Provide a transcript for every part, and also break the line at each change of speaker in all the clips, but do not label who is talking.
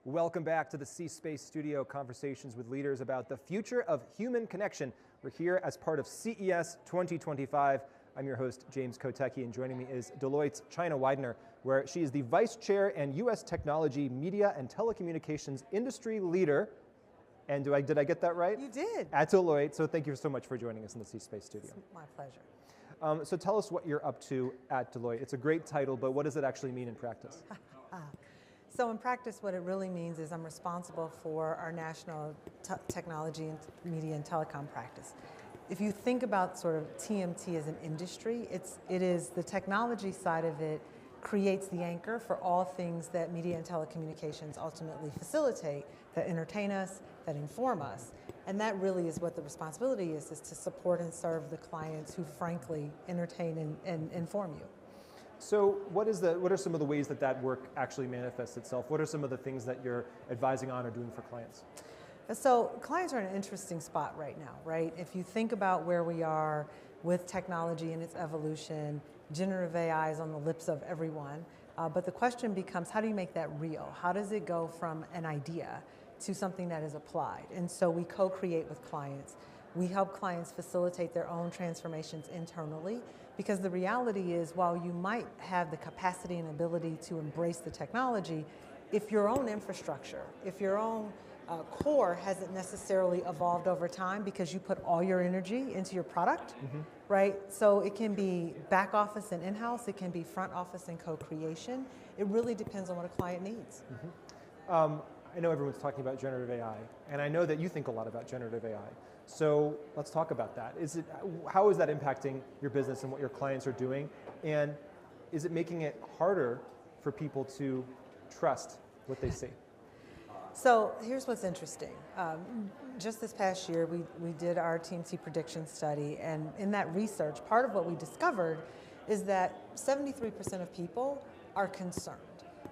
Welcome back to the C Space Studio, conversations with leaders about the future of human connection. We're here as part of CES 2025. I'm your host, James Kotecki, and joining me is Deloitte's China Widener, where she is the Vice Chair and U.S. Technology, Media, and Telecommunications Industry Leader. And did I get that right?
You did.
At Deloitte, so thank you so much for joining us in the C Space Studio.
It's my pleasure.
So tell us what you're up to at Deloitte. It's a great title, but what does it actually mean in practice?
So in practice, what it really means is I'm responsible for our national technology and media and telecom practice. If you think about sort of TMT as an industry, it is the technology side of it creates the anchor for all things that media and telecommunications ultimately facilitate, that entertain us, that inform us. And that really is what the responsibility is to support and serve the clients who frankly entertain and inform you.
So what are some of the ways that work actually manifests itself? What are some of the things that you're advising on or doing for clients?
So clients are in an interesting spot right now, right? If you think about where we are with technology and its evolution, generative AI is on the lips of everyone, but the question becomes, how do you make that real? How does it go from an idea to something that is applied? And so we co-create with clients. We help clients facilitate their own transformations internally, because the reality is, while you might have the capacity and ability to embrace the technology, if your own infrastructure, if your own core hasn't necessarily evolved over time because you put all your energy into your product, right? So it can be back office and in-house, it can be front office and co-creation. It really depends on what a client needs.
I know everyone's talking about generative AI, and I know that you think a lot about generative AI. So let's talk about that. How is that impacting your business and what your clients are doing? And is it making it harder for people to trust what they see?
So here's what's interesting. Just this past year, we did our TMT prediction study, and in that research, part of what we discovered is that 73% of people are concerned.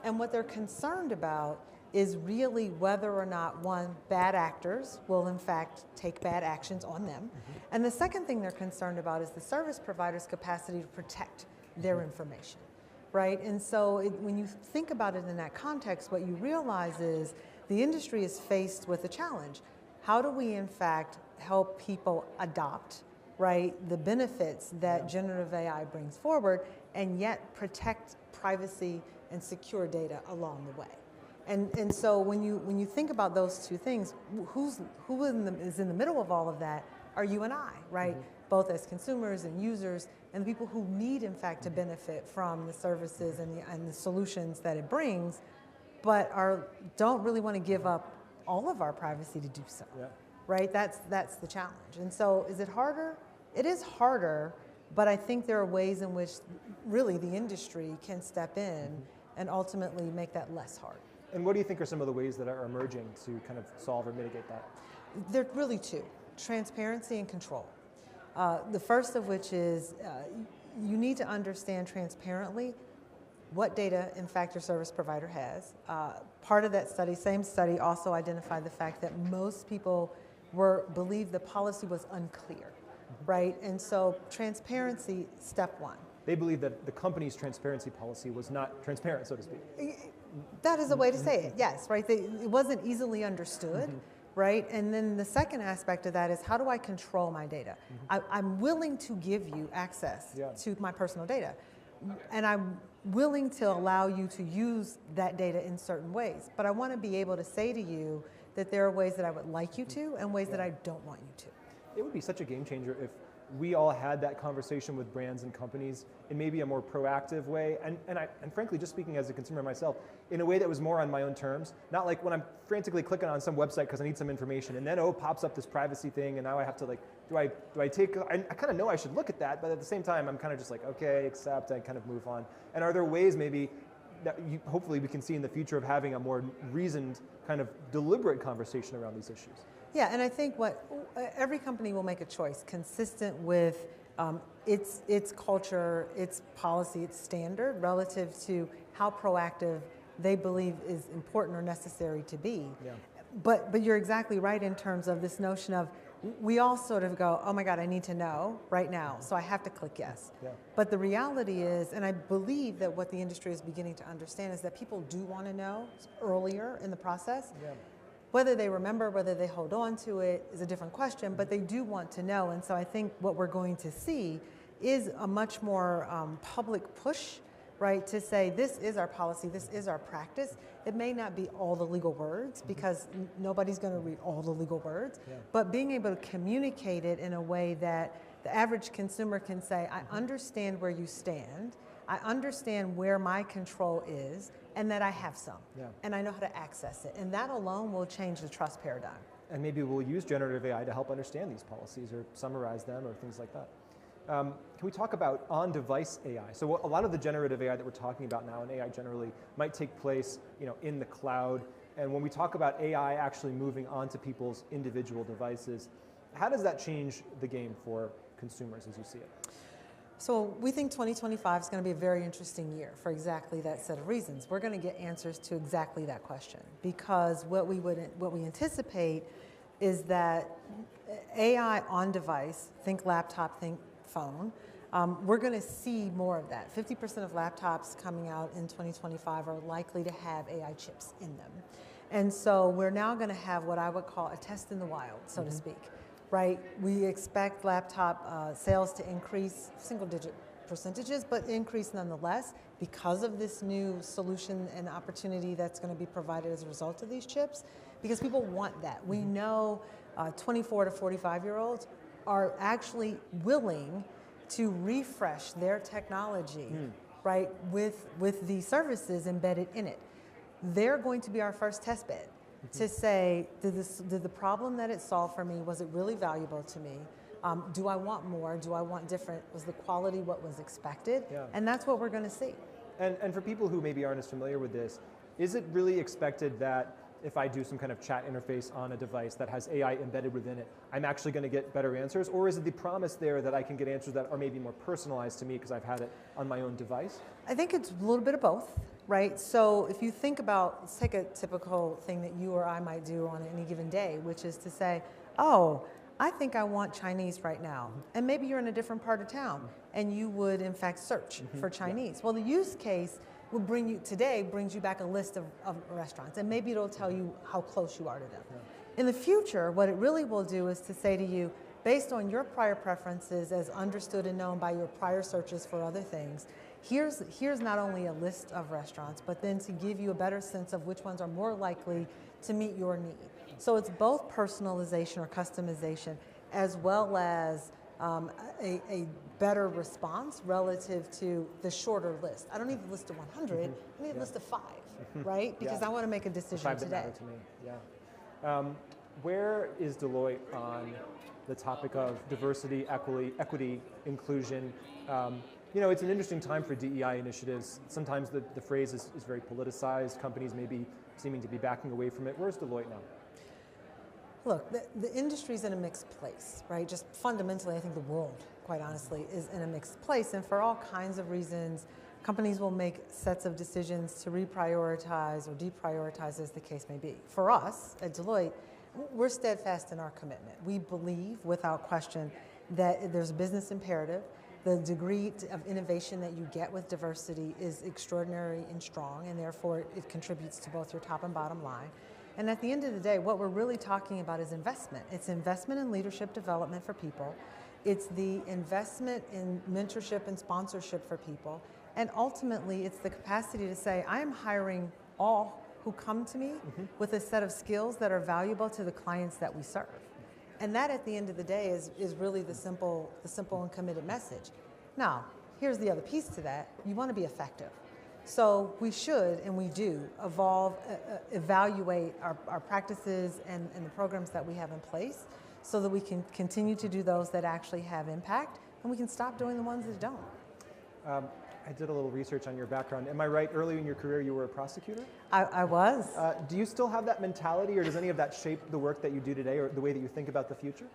And what they're concerned about is really whether or not, one, bad actors will in fact take bad actions on them. And the second thing they're concerned about is the service provider's capacity to protect their information, right? And so when you think about it in that context, what you realize is the industry is faced with a challenge. How do we in fact help people adopt, right, the benefits that generative AI brings forward, and yet protect privacy and secure data along the way? And so when you think about those two things, who is in the middle of all of that are you and I, right? Both as consumers and users, and the people who need, in fact, to benefit from the services and the solutions that it brings, but don't really want to give up all of our privacy to do so, right? That's the challenge. And so is it harder? It is harder, but I think there are ways in which really the industry can step in and ultimately make that less hard.
And what do you think are some of the ways that are emerging to kind of solve or mitigate that?
There are really two: transparency and control. The first of which is you need to understand transparently what data, in fact, your service provider has. Part of that same study also identified the fact that most people believed the policy was unclear, right? And so transparency, step one.
They believe that the company's transparency policy was not transparent, so to speak.
That is a way to say it, yes, right? It wasn't easily understood, right? And then the second aspect of that is, how do I control my data? I'm willing to give you access to my personal data, and I'm willing to allow you to use that data in certain ways, but I want to be able to say to you that there are ways that I would like you to and ways that I don't want you to.
It would be such a game changer if we all had that conversation with brands and companies in maybe a more proactive way, and frankly, just speaking as a consumer myself, in a way that was more on my own terms. Not like when I'm frantically clicking on some website because I need some information, and then pops up this privacy thing, and now I have to do I take? I kind of know I should look at that, but at the same time, I'm kind of just like, okay, accept, I kind of move on. And are there ways maybe that hopefully we can see in the future of having a more reasoned, kind of deliberate conversation around these issues?
Yeah, and I think every company will make a choice consistent with its culture, its policy, its standard relative to how proactive they believe is important or necessary to be. But you're exactly right in terms of this notion of we all sort of go, oh my God, I need to know right now, so I have to click yes.
Yeah.
But the reality is, and I believe that what the industry is beginning to understand is that people do want to know earlier in the process.
Yeah.
Whether they remember, whether they hold on to it is a different question, but they do want to know. And so I think what we're going to see is a much more public push, right, to say this is our policy, this is our practice. It may not be all the legal words because nobody's going to read all the legal words, but being able to communicate it in a way that the average consumer can say, I understand where you stand, I understand where my control is, and that I have some, and I know how to access it. And that alone will change the trust paradigm.
And maybe we'll use generative AI to help understand these policies or summarize them or things like that. Can we talk about on-device AI? So a lot of the generative AI that we're talking about now, and AI generally, might take place, in the cloud. And when we talk about AI actually moving onto people's individual devices, how does that change the game for consumers as you see it? So
we think 2025 is going to be a very interesting year for exactly that set of reasons. We're going to get answers to exactly that question, because what we anticipate is that AI on device, think laptop, think phone, we're going to see more of that. 50% of laptops coming out in 2025 are likely to have AI chips in them. And so we're now going to have what I would call a test in the wild, so to speak, right? We expect laptop sales to increase single-digit percentages, but increase nonetheless because of this new solution and opportunity that's going to be provided as a result of these chips, because people want that. We know 24 to 45-year-olds are actually willing to refresh their technology, right, with the services embedded in it. They're going to be our first test bed to say, did the problem that it solved for me, was it really valuable to me? Do I want more? Do I want different? Was the quality what was expected? And that's what we're going to see.
And for people who maybe aren't as familiar with this, is it really expected that if I do some kind of chat interface on a device that has AI embedded within it, I'm actually going to get better answers? Or is it the promise there that I can get answers that are maybe more personalized to me because I've had it on my own device?
I think it's a little bit of both, right? So if you think about, let's take a typical thing that you or I might do on any given day, which is to say, oh, I think I want Chinese right now. And maybe you're in a different part of town and you would in fact search for Chinese. Well, the use case will brings you back a list of restaurants, and maybe it'll tell you how close you are to them. In the future, what it really will do is to say to you, based on your prior preferences as understood and known by your prior searches for other things, here's not only a list of restaurants, but then to give you a better sense of which ones are more likely to meet your need. So it's both personalization or customization, as well as a better response relative to the shorter list. I don't need the list of 100, I need a list of 5, right? Because I want to make a decision today. 5 that matter
to me, Where is Deloitte on the topic of diversity, equity, inclusion? It's an interesting time for DEI initiatives. Sometimes the phrase is very politicized. Companies may be seeming to be backing away from it. Where's Deloitte now?
Look, the industry's in a mixed place, right? Just fundamentally, I think the world, quite honestly, is in a mixed place. And for all kinds of reasons, companies will make sets of decisions to reprioritize or deprioritize, as the case may be. For us at Deloitte, we're steadfast in our commitment. We believe, without question, that there's a business imperative. The degree of innovation that you get with diversity is extraordinary and strong, and therefore it contributes to both your top and bottom line. And at the end of the day, what we're really talking about is investment. It's investment in leadership development for people. It's the investment in mentorship and sponsorship for people. And ultimately, it's the capacity to say, I am hiring all who come to me with a set of skills that are valuable to the clients that we serve. And that, at the end of the day, is really the simple and committed message. Now, here's the other piece to that. You want to be effective. So we should, and we do, evaluate our practices and the programs that we have in place so that we can continue to do those that actually have impact, and we can stop doing the ones that don't.
I did a little research on your background. Am I right, early in your career you were a prosecutor?
I was.
Do you still have that mentality, or does any of that shape the work that you do today or the way that you think about the future?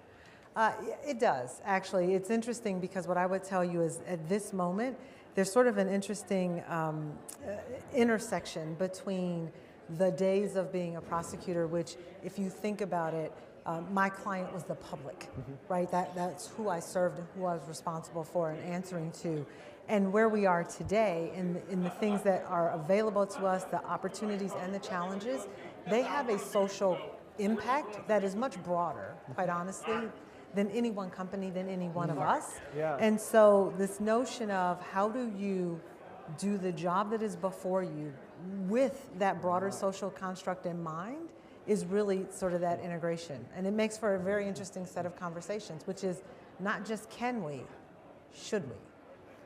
It does, actually. It's interesting because what I would tell you is at this moment, there's sort of an interesting intersection between the days of being a prosecutor, which if you think about it, my client was the public, right? That's who I served and who I was responsible for and answering to. And where we are today, in the things that are available to us, the opportunities and the challenges, they have a social impact that is much broader, quite honestly, than any one company, than any one of us.
Yeah.
And so this notion of how do you do the job that is before you with that broader social construct in mind is really sort of that integration. And it makes for a very interesting set of conversations, which is not just can we, should we?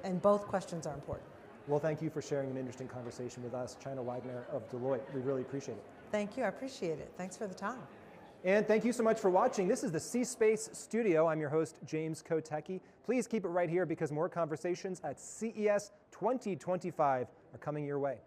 And both questions are important.
Well, thank you for sharing an interesting conversation with us, China Widener of Deloitte. We really appreciate it.
Thank you, I appreciate it. Thanks for the time.
And thank you so much for watching. This is the C Space Studio. I'm your host, James Kotecki. Please keep it right here because more conversations at CES 2025 are coming your way.